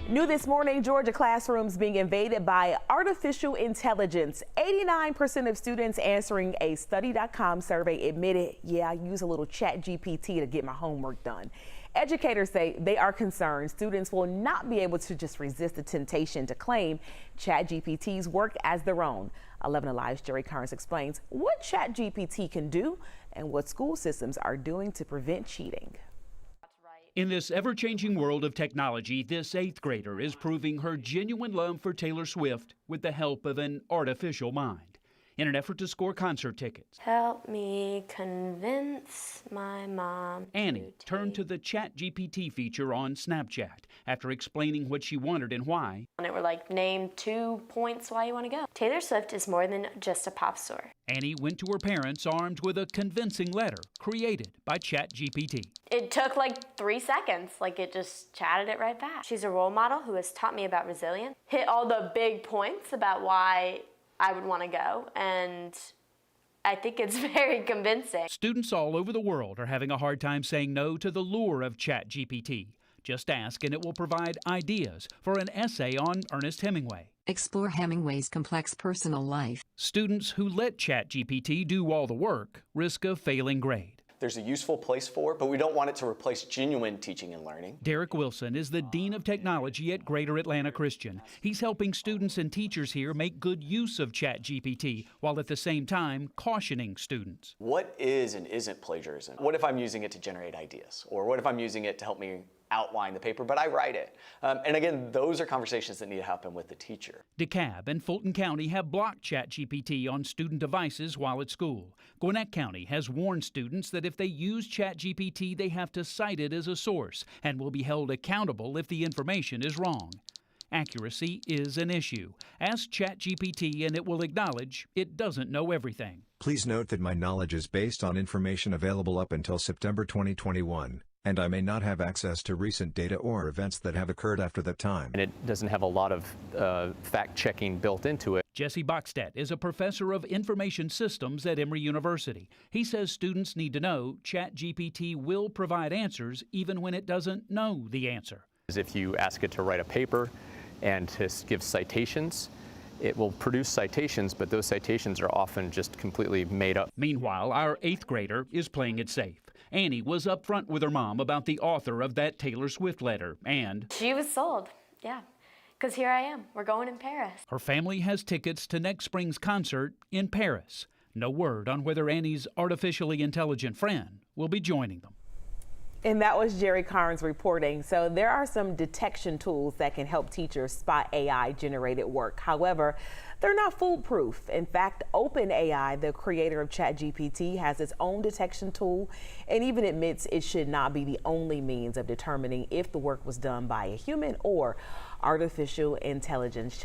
New this morning, Georgia classrooms being invaded by artificial intelligence. 89% of students answering a study.com survey admitted, yeah, I use a little ChatGPT to get my homework done. Educators say they are concerned students will not be able to just resist the temptation to claim ChatGPT's work as their own. 11 Alive's Jerry Carnes explains what ChatGPT can do and what school systems are doing to prevent cheating. In this ever-changing world of technology, this 8th grader is proving her genuine love for Taylor Swift with the help of an artificial mind in an effort to score concert tickets. Help me convince my mom. Annie turned to the ChatGPT feature on Snapchat after explaining what she wanted and why. And it were like, name 2 points why you want to go. Taylor Swift is more than just a pop star. Annie went to her parents armed with a convincing letter created by ChatGPT. It took like 3 seconds, like it just chatted it right back. She's a role model who has taught me about resilience, hit all the big points about why I would want to go, and I think it's very convincing. Students all over the world are having a hard time saying no to the lure of ChatGPT. Just ask and it will provide ideas for an essay on Ernest Hemingway. Explore Hemingway's complex personal life. Students who let ChatGPT do all the work risk a failing grade. There's a useful place for it, but we don't want it to replace genuine teaching and learning. Derek Wilson is the Dean of Technology at Greater Atlanta Christian. He's helping students and teachers here make good use of ChatGPT, while at the same time cautioning students. What is and isn't plagiarism? What if I'm using it to generate ideas? Or what if I'm using it to help me outline the paper, but I write it? And again, those are conversations that need to happen with the teacher. DeKalb and Fulton County have blocked ChatGPT on student devices while at school. Gwinnett County has warned students that if they use ChatGPT, they have to cite it as a source and will be held accountable if the information is wrong. Accuracy is an issue. Ask ChatGPT and it will acknowledge it doesn't know everything. Please note that my knowledge is based on information available up until September 2021. And I may not have access to recent data or events that have occurred after that time. And it doesn't have a lot of fact-checking built into it. Jesse Bachstedt is a professor of information systems at Emory University. He says students need to know ChatGPT will provide answers even when it doesn't know the answer. If you ask it to write a paper and to give citations, it will produce citations, but those citations are often just completely made up. Meanwhile, our 8th grader is playing it safe. Annie was upfront with her mom about the author of that Taylor Swift letter, and she was sold, yeah, because here I am. We're going in Paris. Her family has tickets to next spring's concert in Paris. No word on whether Annie's artificially intelligent friend will be joining them. And that was Jerry Carnes reporting. So there are some detection tools that can help teachers spot AI generated work. However, they're not foolproof. In fact, OpenAI, the creator of ChatGPT, has its own detection tool and even admits it should not be the only means of determining if the work was done by a human or artificial intelligence.